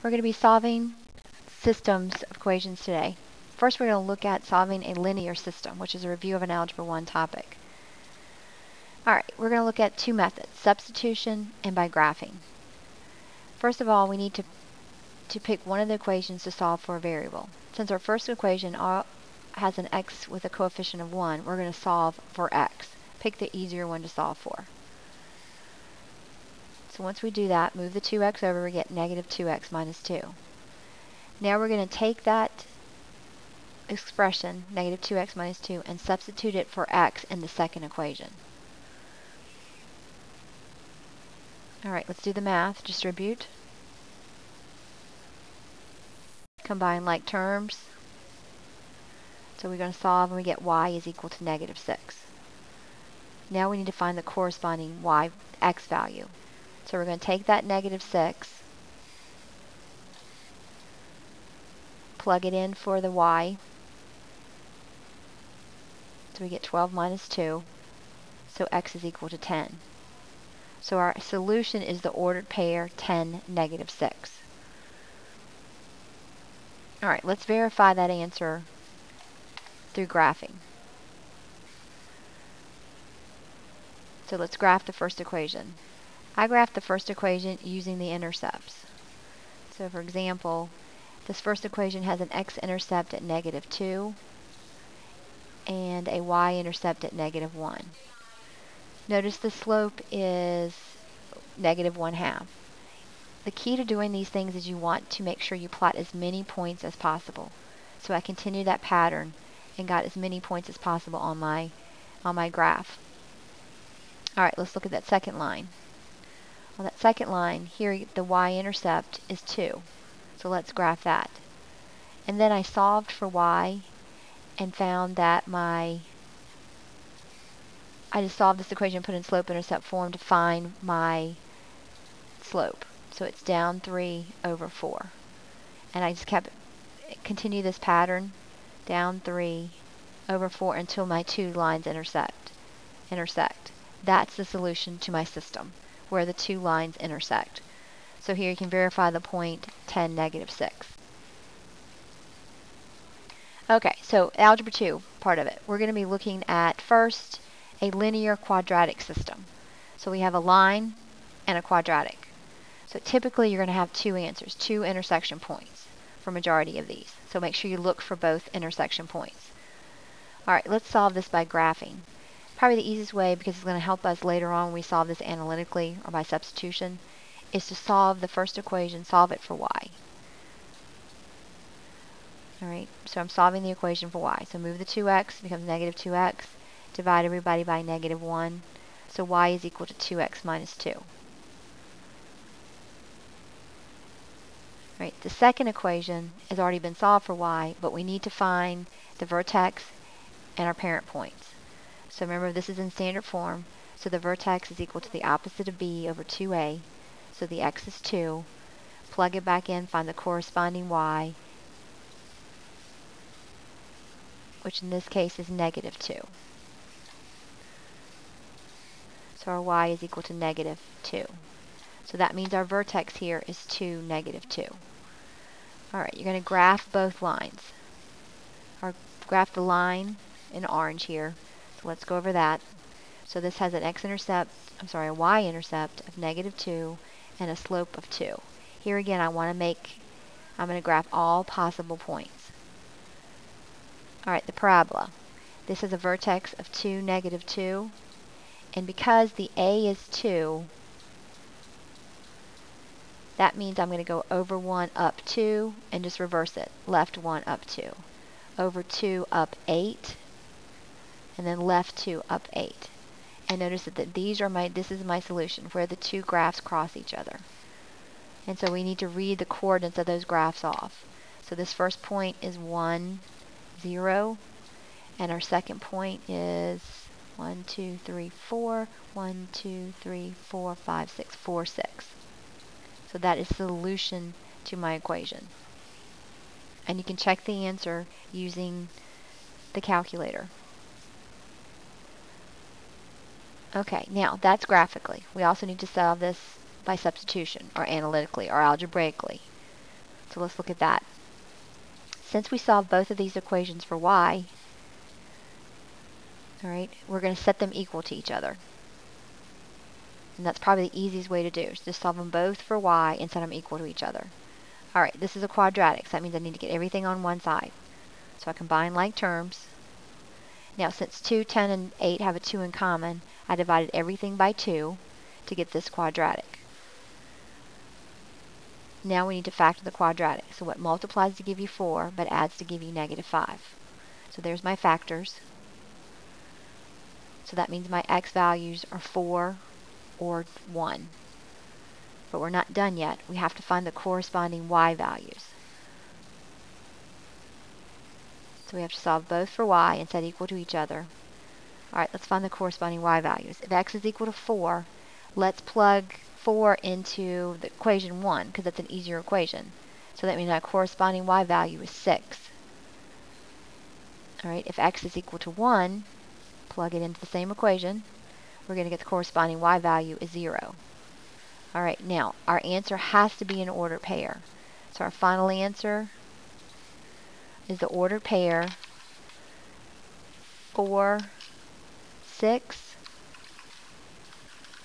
We're going to be solving systems of equations today. First, we're going to look at solving a linear system, which is a review of an Algebra 1 topic. Alright, we're going to look at two methods, substitution and by graphing. First of all, we need to pick one of the equations to solve for a variable. Since our first equation has an x with a coefficient of 1, we're going to solve for x. Pick the easier one to solve for. So once we do that, move the 2x over, we get negative 2x minus 2. Now we're going to take that expression, negative 2x minus 2, and substitute it for x in the second equation. Alright, let's do the math. Distribute. Combine like terms. So we're going to solve and we get y is equal to negative 6. Now we need to find the corresponding x value. So we're going to take that negative 6, plug it in for the y, so we get 12 minus 2, so x is equal to 10. So our solution is the ordered pair 10, negative 6. Alright, let's verify that answer through graphing. So let's graph the first equation. I graphed the first equation using the intercepts. So for example, this first equation has an x-intercept at negative 2 and a y-intercept at negative 1. Notice the slope is negative 1/2. The key to doing these things is you want to make sure you plot as many points as possible. So I continued that pattern and got as many points as possible on my graph. Alright, let's look at that second line. On that second line, here the y-intercept is 2. So let's graph that. And then I solved for y and found that I just solved this equation and put in slope-intercept form to find my slope. So it's down 3 over 4. And I just continue this pattern, down 3 over 4 until my two lines intersect. That's the solution to my system, where the two lines intersect. So here you can verify the point 10, negative 6. Okay, so Algebra 2, part of it. We're going to be looking at, first, a linear quadratic system. So we have a line and a quadratic. So typically you're going to have two answers, two intersection points for majority of these. So make sure you look for both intersection points. Alright, let's solve this by graphing. Probably the easiest way, because it's going to help us later on when we solve this analytically or by substitution, is to solve the first equation, solve it for y. Alright, so I'm solving the equation for y. So move the 2x, becomes negative 2x. Divide everybody by negative 1. So y is equal to 2x minus 2. Right, the second equation has already been solved for y, but we need to find the vertex and our parent points. So remember, this is in standard form, so the vertex is equal to the opposite of b over 2a. So the x is 2. Plug it back in, find the corresponding y, which in this case is negative 2. So our y is equal to negative 2. So that means our vertex here is 2, negative 2. Alright, you're going to graph both lines. Or graph the line in orange here. So let's go over that. So this has an a y-intercept of negative 2 and a slope of 2. Here again, I'm going to graph all possible points. Alright, the parabola. This is a vertex of 2, negative 2. And because the a is 2, that means I'm going to go over 1 up 2 and just reverse it. Left 1 up 2. Over 2 up 8. And then left 2 up 8. And notice that this is my solution, where the two graphs cross each other. And so we need to read the coordinates of those graphs off. So this first point is 1, 0. And our second point is 1, 2, 3, 4. 1, 2, 3, 4, 5, 6. 4, 6. So that is the solution to my equation. And you can check the answer using the calculator. Okay, now that's graphically. We also need to solve this by substitution, or analytically, or algebraically. So let's look at that. Since we solved both of these equations for y, all right, we're going to set them equal to each other. And that's probably the easiest way to do, is just solve them both for y and set them equal to each other. All right, this is a quadratic, so that means I need to get everything on one side. So I combine like terms. Now, since 2, 10, and 8 have a 2 in common, I divided everything by 2 to get this quadratic. Now we need to factor the quadratic. So what multiplies to give you 4, but adds to give you -5. So there's my factors. So that means my x values are 4 or 1. But we're not done yet. We have to find the corresponding y values. So we have to solve both for y and set equal to each other. Alright, let's find the corresponding y values. If x is equal to 4, let's plug 4 into the equation 1, because that's an easier equation. So that means our corresponding y value is 6. Alright, if x is equal to 1, plug it into the same equation. We're going to get the corresponding y value is 0. Alright, now our answer has to be an ordered pair. So our final answer is the ordered pair 4, 6,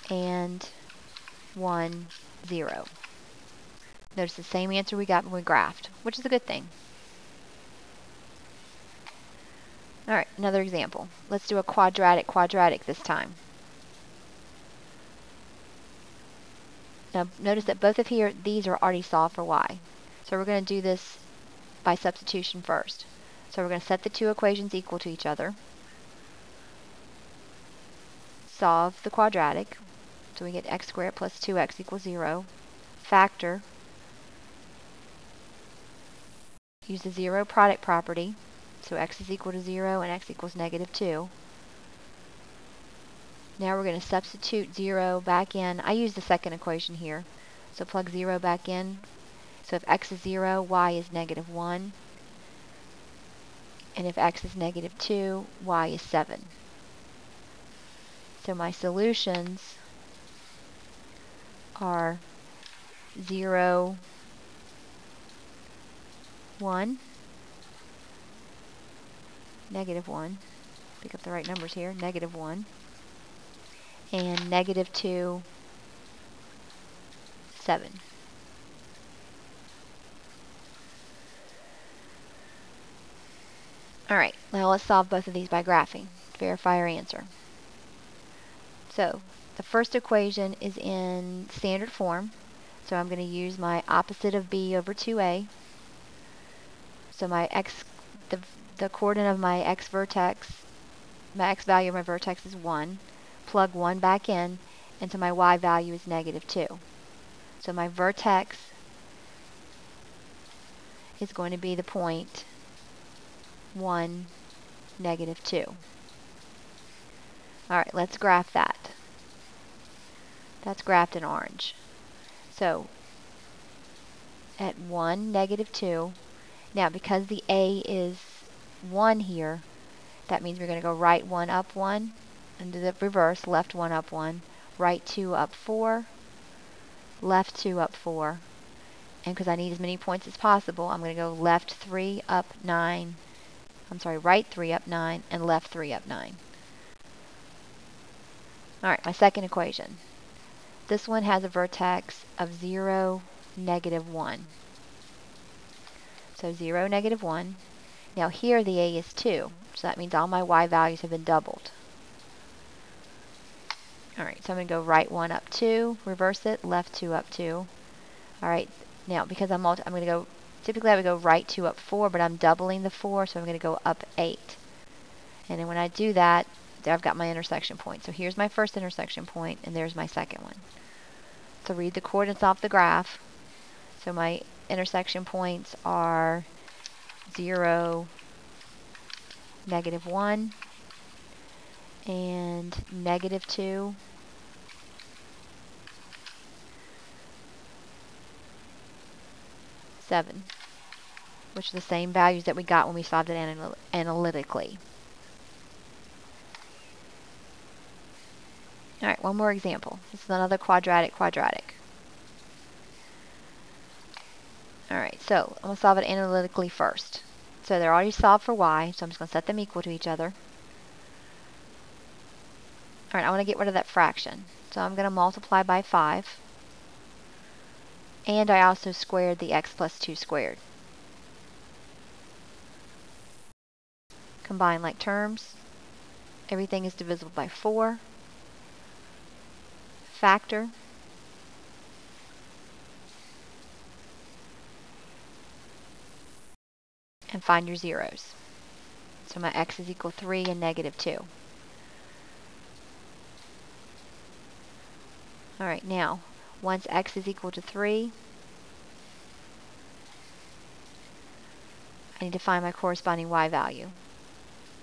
and 1, 0. Notice the same answer we got when we graphed, which is a good thing. Alright, another example. Let's do a quadratic this time. Now notice that both of these are already solved for y. So we're going to do this by substitution first. So we're going to set the two equations equal to each other. Solve the quadratic. So we get x squared plus 2x equals 0. Factor. Use the zero product property. So x is equal to 0 and x equals -2. Now we're going to substitute 0 back in. I use the second equation here. So plug 0 back in. So if x is 0, y is -1. And if x is -2, y is 7. So my solutions are 0, 1, -1. Pick up the right numbers here. -1. And -2, 7. Alright, now let's solve both of these by graphing to verify our answer. So, the first equation is in standard form, so I'm going to use my opposite of b over 2a. So my x, the coordinate of my x vertex, my x value of my vertex is 1. Plug 1 back in, and so my y value is -2. So my vertex is going to be the point 1, -2. Alright, let's graph that. That's graphed in orange. So, at 1, -2, now because the a is 1 here, that means we're going to go right 1 up 1, and do the reverse, left 1 up 1, right 2 up 4, left 2 up 4, and because I need as many points as possible, I'm going to go left 3 up 9, right 3 up 9, and left 3 up 9. Alright, my second equation. This one has a vertex of 0, -1. So 0, -1. Now here the a is 2, so that means all my y values have been doubled. Alright, so I'm going to go right 1 up 2, reverse it, left 2 up 2. Alright, now because I'm going to go, typically I would go right 2 up 4, but I'm doubling the 4, so I'm going to go up 8. And then when I do that, there I've got my intersection point. So here's my first intersection point, and there's my second one. So read the coordinates off the graph. So my intersection points are 0, -1, and -2, -7, which are the same values that we got when we solved it analytically. Alright, one more example. This is another quadratic. Alright, so I'm going to solve it analytically first. So they're already solved for y, so I'm just going to set them equal to each other. Alright, I want to get rid of that fraction. So I'm going to multiply by 5. And I also squared the x plus 2 squared. Combine like terms. Everything is divisible by 4. Factor. And find your zeros. So my x is equal to 3 and negative 2. Alright, now, once x is equal to 3, I need to find my corresponding y value.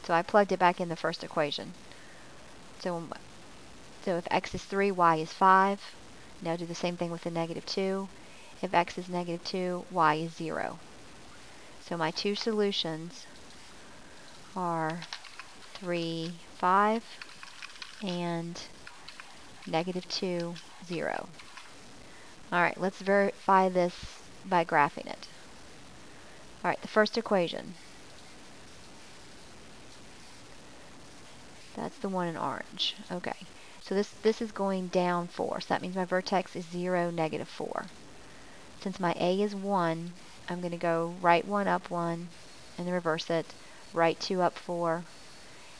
So I plugged it back in the first equation. So if x is 3, y is 5. Now do the same thing with the negative 2. If x is negative 2, y is 0. So my two solutions are 3, 5, and negative 2, 0. Alright, let's verify this by graphing it. Alright, the first equation. That's the one in orange. Okay, so this is going down 4. So that means my vertex is 0, negative 4. Since my A is 1, I'm going to go right 1, up 1, and then reverse it. Right 2, up 4,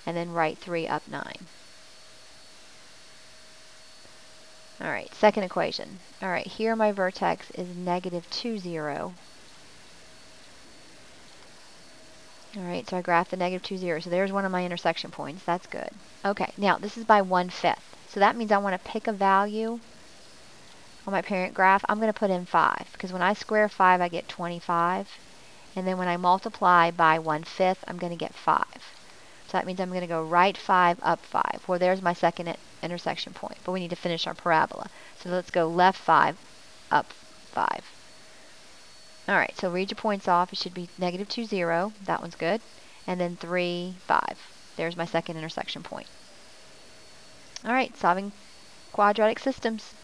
and then right 3, up 9. Alright, second equation. Alright, here my vertex is negative 2, 0. Alright, so I graphed the negative 2, 0. So there's one of my intersection points. That's good. Okay, now this is by 1/5. So that means I want to pick a value on my parent graph. I'm going to put in 5, because when I square 5, I get 25. And then when I multiply by 1/5, I'm going to get 5. So that means I'm going to go right 5, up 5. Well, there's my second intersection point. But we need to finish our parabola. So let's go left 5, up 5. Alright, so read your points off. It should be negative 2, 0. That one's good. And then 3, 5. There's my second intersection point. Alright, solving quadratic systems.